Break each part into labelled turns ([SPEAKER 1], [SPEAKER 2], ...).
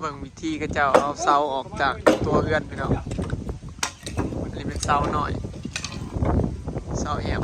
[SPEAKER 1] เบิ่งวิธีก็จะเอาเสาออกจากตัวเรือนพี่น้องอันนี้เป็นเสาหน่อยเสาแอม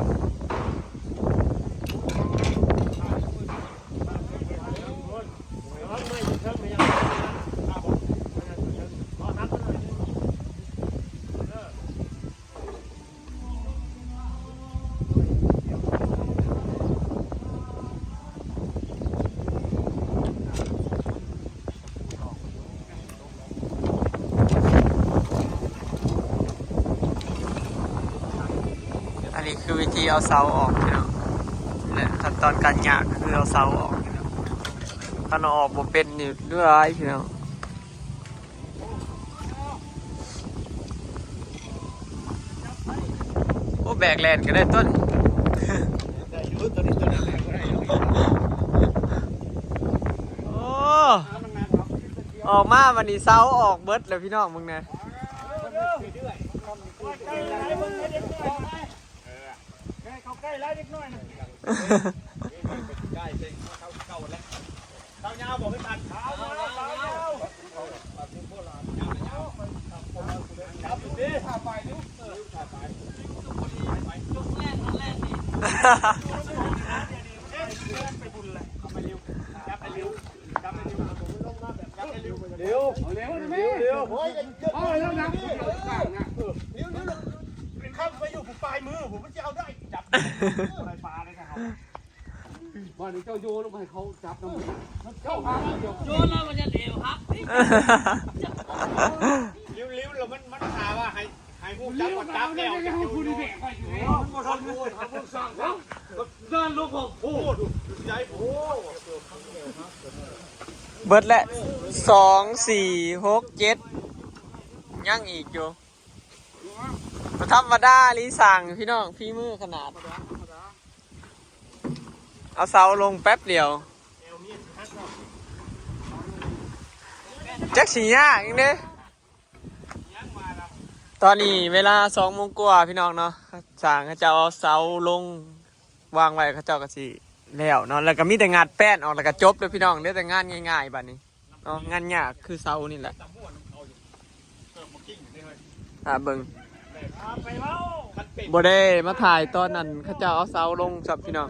[SPEAKER 1] อันนี้คือวิธีเอาเสาออกพี่น้องและขั้นตอนการหยากคือเอาเสาออกพี่น้องถ้าเราออกบ่เป็นนี่เรื่อยพี่น้องโอ้แบกแลนก็ได้ต้นโอ้ออกมาวันนี้เสาออกเบิดเลยพี่น้องมึงนะ
[SPEAKER 2] เขาใกล้แล้วเล็กน้อยนะใกล้เซ็งเขาเก่าแล้วเขายาวบอกให้ตัดเขายาวจับดิถ่ายไปนิ้วถ่ายไปจุกแรกนี่ไปบุญเลยเอาไปเร็วจับไปเร็วจับไปเร็วผมลงมาแบบจับไปเร็วเร็วโอ้ยโอ้ยแล้วนะเร็วข้ามไปอยู่ผมปลายมือผมมันจะเอาได้จับอะไรปลาเลยครับวันนี้เจ้าโยนลงไปเขาจับน้ำเข้าหาโยนแล้วมันจะเร็วครับลิ้วแล้วมันถามว่าให้ผู้จับมันจับแล้วจะอยู่คุณแบกไปอยู่มันทำด้วยทำพวกสร้างครับเดินลูกผมโอ้ใหญ่โอ้
[SPEAKER 1] เบิดและ2 4 6 7ยังอีกอยู่ธรรมดาลีสั่งพี่น้องพี่มือขนาดเอาเสาลงแป๊บเดียวจักสียากอีกเด้ตอนนี้เวลา2 โมงกว่าพี่น้องเนาะสั่งเขาจะเอาเสาลงวางไว้เขาเจ้าก็สิแล้วเนาะแล้วก็มีแต่งานแป้นออกแล้วก็จบเลยพี่น้องได้แต่งานง่ายๆบัดนี้เนาะงานยากคือเสานี่แหละเบิ่งบ่ได้มาถ่ายตอนนั้นเขาจะเอาเสาลงจับพี่น้อง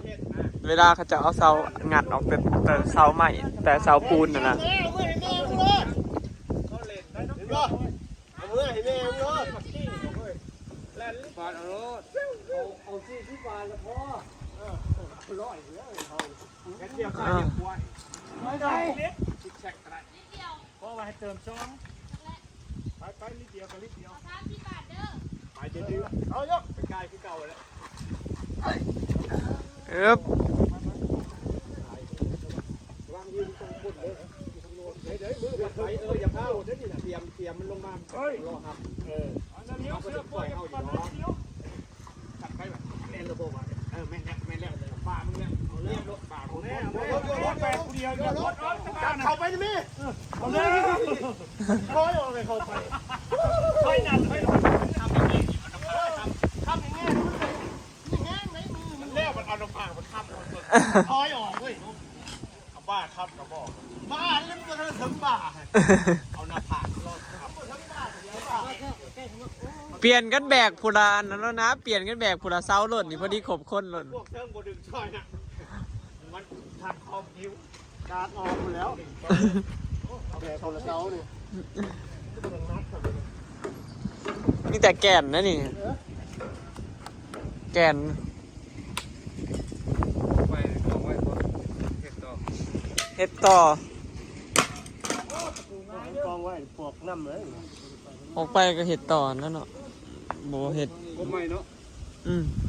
[SPEAKER 1] เวลาเขาจะเอาเสางัดออกแต่เสาใหม่แต่เสาปูนน่ะนะ
[SPEAKER 2] เพราะว่าให้เติมช่องไปนิดเดียวกันนิดเดียวไปเดี๋ยวเอายกไปใกล้ที่เก่าแล้ววางยืนตรงบนเลยเดี๋ยวมือไปอย่าเข้าเดี๋ยวนี่แหละเตรียมมันลงมารอครับเอาไปปล่อยเอาอยู่เนาะตัดไปแบบแม่ระบบอ่ะแม่แล้วป่ามึงเนี่ยเอาเรื่องรถป่าของแม่รถไปเดียวรถเข้าไปนี่มี่เอาเลยคอยออกเลยเข้าไปคอยนั่นคอยทำอย่างนี้ทำอย่างนี้มันเลี้ยวมันเอาลงปากมันทำคอยออกเว้ยบ้าครับกระบอกบ้าแล้วมันก็ถึงบ้าเอาหน้าผากรอดครับ
[SPEAKER 1] เปลี่ยนกันแบกพุรานั่นแล้วนะเปลี่ยนกันแบกพุราเสาหล่นนี่พอดีขบคนหล่น
[SPEAKER 2] พวกเทิงบดึงช่อยนะมันทันคอมคิวการออกหมดแล้วแบกคนละเสาเนี่ย
[SPEAKER 1] มีแต่แก่นนะนี่แก่นเฮ็ดต่อกองไว้ปอกน้ำเลยออกไปก็เฮ็ดต่อนั่นเนาะบ่เฮ็ด
[SPEAKER 2] ครบไหมเนาะ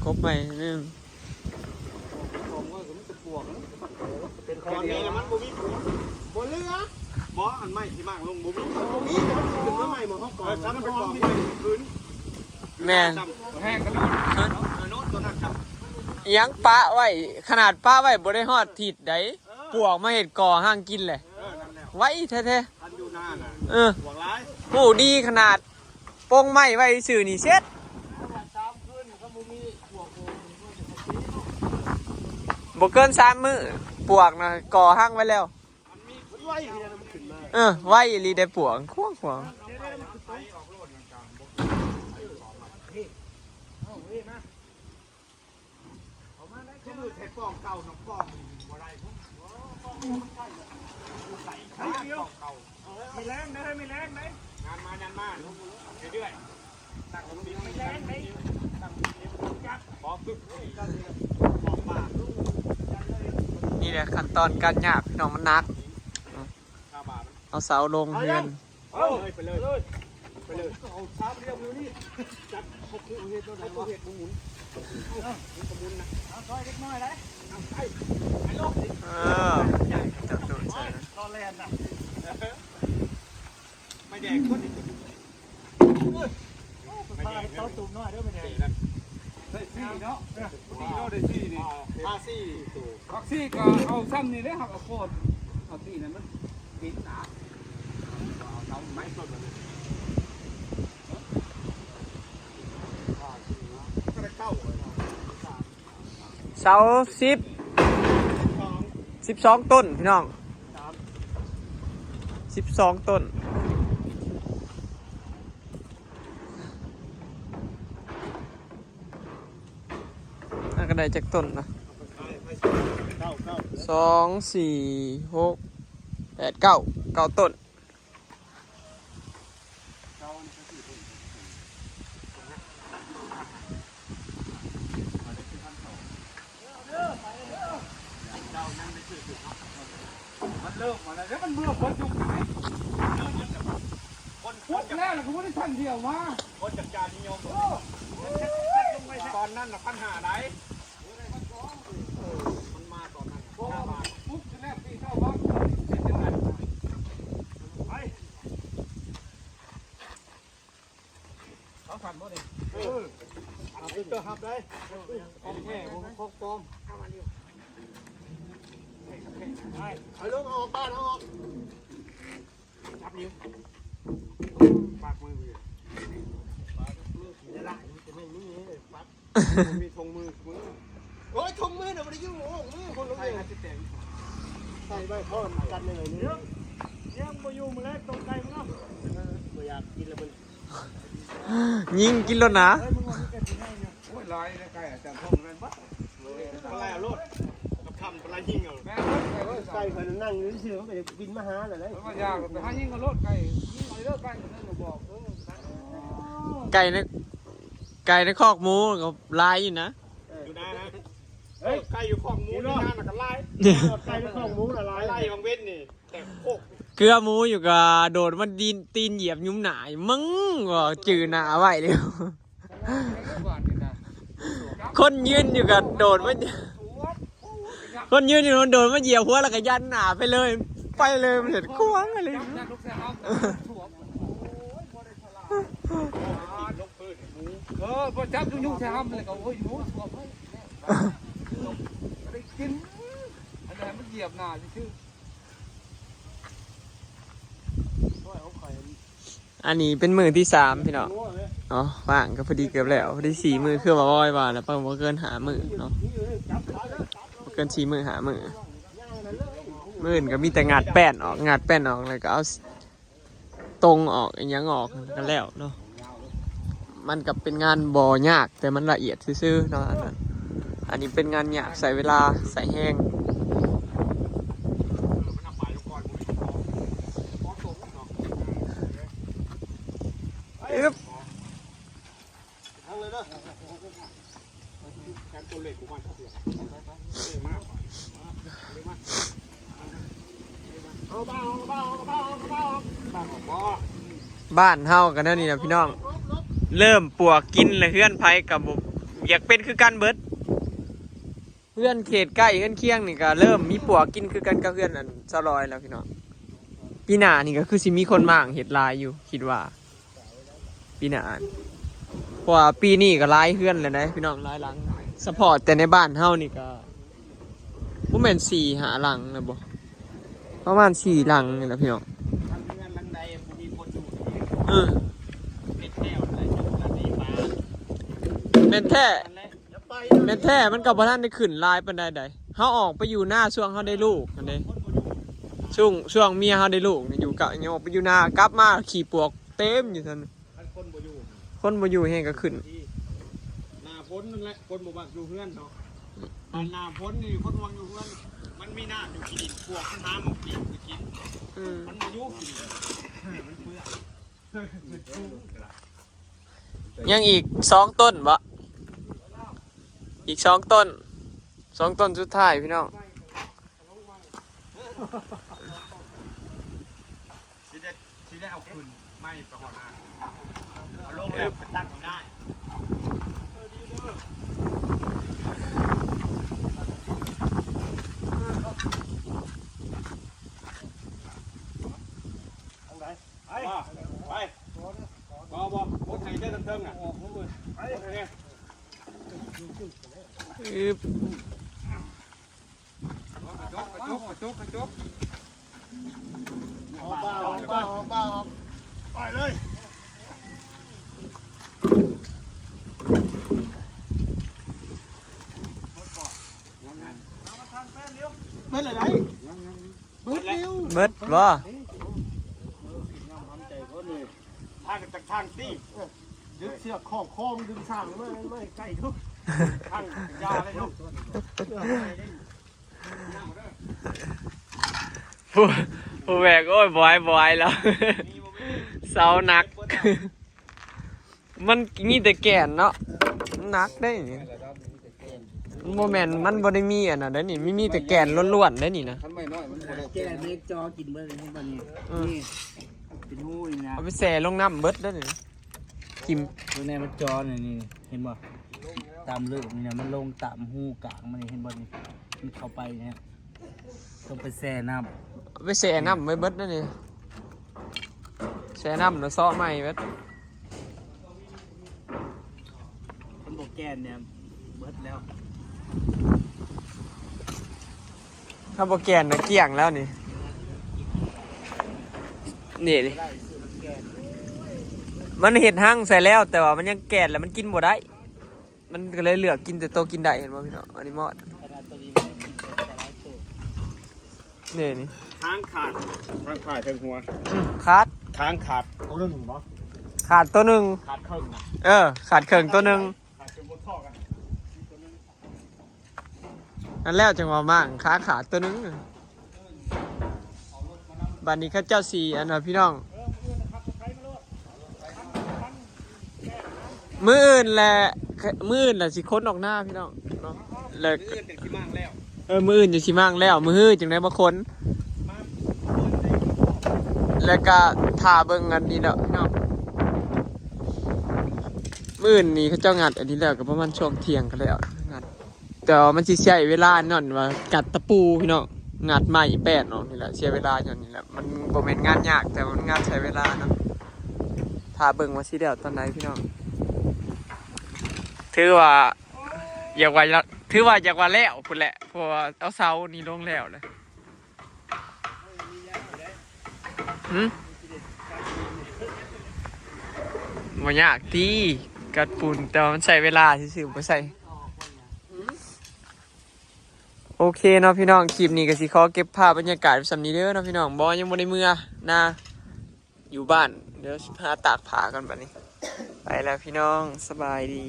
[SPEAKER 1] ครบไหมนี่
[SPEAKER 2] เป็นคอนนี้แล้วมันบ่มีผัวบ่เรือบ่อันใหม่ที่มากลงบ่มีถึงเมื่อใหม่บ่เฮาก่อนถ้ามันเป็นกองที่พื้น
[SPEAKER 1] แม่
[SPEAKER 2] แห้งก็มีโน้ตตัวนั้นครับ
[SPEAKER 1] ยังปะไว้ขนาดปะไว้บ่ได้ฮอดทิศใดปวกมาเฮ็ดก่อห้างกินแหละไว้แท้ๆ
[SPEAKER 2] ทันอยู่หน้าน่ะหวงร้าย
[SPEAKER 1] โหดีขนาดโป้งไม้ไว้ซื่อนี่เช็ดบ่เกิน3 มื้อปวกนะก่อห้างไว้แล้ว
[SPEAKER 2] มันมีไว้ที่นั่นมันขึ้นมา
[SPEAKER 1] ไว้รีได้ปวงควงขวาง
[SPEAKER 2] คือเทปกล้องเก่าน้องกล้องบ่ได้พุ่งใช้เดียวไม่แรงนะไม่แรงไหมงานมาเรื่อยๆตั้งลงดินไม่แรงไหมตั้งดินจับบอกปึ๊บบอกปาก
[SPEAKER 1] นี่แหละขั้นตอนการหยาบพี่น้องมันนักเอาเสาลงเฮือน
[SPEAKER 2] ไปเลยเอาเท้าเรียบมือนี่จับพกเห็ดตัวไหนวะเห็ดหมุนกระมุนนะเอาซอยเล็กน้อยเลยเอาไปโลกดิ
[SPEAKER 1] จับตูดใช่
[SPEAKER 2] รอแลนน่ะไม่แดงคนอีกไม่แดงเต้าตุ่มน้อยด้วยไม่แดงได้ซี่เนาะซี่เนาะได้ซี่นี่ซี่ตู่พักซี่ก็เอาซ้ำนี่เลยครับเอาโคตรเอาซี่นั่นมันกินหนาเอาเท้าไม้ต้นเลย
[SPEAKER 1] เสา12 ต้นพี่น้อง12 ต้นน่าก็ได้จากต้นนะ2 4 6 8 9ต้น
[SPEAKER 2] มันเริ่มมาแล้วมันเมื่อคนยุคไหนคนพูดแล้วเขาไม่ได้ทันเดียวมาคนจัดการนิยมตอนนั้นปัญหาไหนมันมาตอนนั้น5 บาทปุ๊บแรกพี่เข้าบ้านเสร็จยังไงไปเขาขันบ่ดิเอาไปตัวหับเลยของแท้ของปลอมเข้ามาดิเอาลงออกบ้านออกจับนิ้วปากมือปากมือจะได้จะไม่มีปัดมีทงมือโอ้ยทงมือเดี๋ยวมันยุ่งมือคนลงเลยใส่ใบพ่อกันเลยนี่ยังมาอยู่มาแล้วตรงใจมึงเนาะไม่อยากกินแล้วมัน
[SPEAKER 1] ยิงกินแล้วนะ
[SPEAKER 2] โอ้ยลายใกล้อาจารย์พ่อมันบัดอะไรอ่ะรถกับคำอะไรยิงเอาไก่เคยนั่งอยู่เฉยๆมันไปบินมาหาอะไรว่ายากแต่หายิงกับรถไก่ยิงไปเลิกไก่คนนั้นเราบอก
[SPEAKER 1] ไก่ในคอกหมูก็ลายอยู่นะ
[SPEAKER 2] อยู่นะเฮ้ยไก่อยู่คอกหมูนี่นะหนักกันไล่ไก่ในคอกหมูน่ะไล่บางเว้นนี่แต่โคก
[SPEAKER 1] เกลือหมูอยู่กับโดดมันตีนเหยียบยุ้มหนายมึงก็จืดหนาไว้เร็วคนยืนอยู่กับโดดมันคนยืนอยู่โดดมันเหยียบหัวแล้วก็ยันหนาไปเลยมันเห็นควงอะไร
[SPEAKER 2] พอจับยุ่งๆใช่ไหมเลยก็โอ้ยหมูสวมเลยได้กินอันไหนมันเหยียบหนาชื่อ
[SPEAKER 1] อันนี้เป็นมือที่3พี่น้องอ๋อว่างก็พอดีเกือบแล้วพอดี4 มือคือว่าบ่อยว่าแล้วประมาณเกิน5 มือเนาะเกิน4 มือ5 มืออื่นก็มีแต่งัดแป้นออกแล้วก็เอาตรงออกยังออกกันแล้วเนาะมันกับเป็นงานบ่ยากแต่มันละเอียดซื่อๆเนาะอันนี้เป็นงานยากใส่เวลาใส่แห้งอึ๊บบ้านเฮากันแล้วนี่นะพี่น้องเริ่มปวกกินเลยเฮือนไผกับอยากเป็นคือกันเบิดเฮือนเขตใกล้เฮือนเคียงนี่ก็เริ่มมีปวกกินคือกันกับเฮือนอันซะลอยแล้วพี่น้องปีหน้านี่ก็คือสิมีคนม่างเห็ดลายอยู่คิดว่าปีหน้าเพราะว่าปีนี้ก็ลายเฮือนเลยนะพี่น้องลายหลังสปอร์ตแต่ในบ้านเฮานี่ก็บ่แม่น4-5 หลังนะบ่ประมาณ4 หลังนี่แหละพี่น้องแม่นแท้มันกับพระท่านได้ขึ้นลายปันใดเฮาออกไปอยู่หน้าช่วงเฮาได้ลูกอันนี้ ช่วงเมียเขาได้ลูกนี่อยู่กับยังออกไปอยู่นากลับมาขี่ปวกเต็มอยู่ท่าน
[SPEAKER 2] คนบ่อยู่
[SPEAKER 1] คนมาอยู่แห้งก็ขึ้น
[SPEAKER 2] หน้าฝนนั่นแหละคนบ่มักอยู่เฮือนเนาะหน้าฝนนี่คนบ่มักอยู่เฮือนมันมีหน้าอยู่กินพวกมันหาหมกกินไปกินมันบ่อยู่กินมันเบื่อ
[SPEAKER 1] ยังอีก2 ต้นบ่อีก2 ต้น2 ต้นสุดท้ายพี่น้อง
[SPEAKER 2] สิได้เอาคืนไม่ประหอดอ่ะเอาลงแล้วไปตั้งได้ ไปบ่หมดไทยได้เทิงๆอ่ะไปเนี่ย
[SPEAKER 1] อึบ
[SPEAKER 2] กระจกไปเลยเบิดอะไรเบิดเร็ว
[SPEAKER 1] เบิดบ่
[SPEAKER 2] ทางจากทางตีดึงเสือกของคอมดึงสั่งไม่ใกล้ทุกทางยาเลยลูก
[SPEAKER 1] ผู้แบกโอ้ยบอยแล้ว เสาหนัก มันมีแต่แก่นเนาะหนักได้นี่โมเมนต์มันบ่ได้มีอันน่ะได้นี่มีแต่แก่นล้วนๆได้นี่นะ
[SPEAKER 2] ท่านไม่น้อยมันบ่ได้
[SPEAKER 3] แกเล็กจอกินเบิร์ดเลยที่บ้านนี้นี่เป็นหูอีกนะ
[SPEAKER 1] เอาไปแส่ลงน้ำเบิดได้นี่กิม
[SPEAKER 3] ตัวนี้มันจอนี่เห็นบ่ตามเลือกนี่นะมันลงตามหูกลางมันนี่เห็นบ่นี่มันเข้าไปเนี่ยต้องไปแช่น้
[SPEAKER 1] เอาไปแส่น้ำไว้เบิดได้นี่แส่น้ำแล้วซ้อใหม่เบิด
[SPEAKER 3] ำมันบอกแกนเนี่ยเบิร์ดแล้ว
[SPEAKER 1] ถ้าบ่แก่นน่ะเกลี้ยงแล้วนี่นี่ดิมันเห็ดหั่งใส่แล้วแต่ว่ามันยังแก่นแล้วมันกินบ่ได้มันก็เลยเหลือกกินแต่โตกินได้เห็นบ่พี่น้องอันนี้มอด
[SPEAKER 3] ขนาดตัวนี้มันกินแต่หลายตัว
[SPEAKER 1] นี่
[SPEAKER 2] ทางขาดทางขาดเทิงหัว
[SPEAKER 1] ขาด
[SPEAKER 2] ทางขาดตัวนึงบ่
[SPEAKER 1] ขาดตัวหนึ่ง
[SPEAKER 2] ขาดครึ่ง
[SPEAKER 1] ขาดเข่งตัวหนึ่ง
[SPEAKER 2] ขาดจนหมดท่อกัน
[SPEAKER 1] นั่นแล้วจังหวะมั่งขาดตัวหนึ่งบัดนี้ข้าเจ้าสีอันน่ะพี่น้องมื้ออื่นแหละสิค้นออกหน้าพี่น้องเนาะแล้ว
[SPEAKER 2] เลื่อนจากที่มั่งแล้ว
[SPEAKER 1] มื้ออื่นจะสิมั่งแล้วมื้อฮื้อจังได๋มาค้นแล้วก็ท่าเบิ่งกันนี่แหละพี่น้องมื้ออื่นนี่เขาเจ้างัดอันนี้แล้วก็ประมาณช่วงเที่ยงก็แล้วงัดแต่ว่ามันสิใช้เวลานั่นว่ากัดตะปูพี่น้องงัดไม้แป้นเนาะนี่แหละเสียเวลาอย่างนี้แหละมันบ่แม่นงานยากแต่มันงานใช้เวลาเนาะท่าเบิ่งว่าสิแล้วตอนไหนพี่น้องถือว่าอยากว่าแล้วพุ่นแหละเพราะว่าเอาเสานี่ลงแล้วเลยบ่ยากติกัดปูนแต่ว่ามันใช้เวลาซื่อๆบ่ใส่โอเคเนาะพี่น้องคลิปนี้ก็สิขอเก็บภาพบรรยากาศไว้สำนี้เด้อเนาะพี่น้องบ่ยังบ่ได้เมื่อนะอยู่บ้านเดี๋ยวหาตากผ้ากันบัดนี้ไปแล้วพี่น้องสบายดี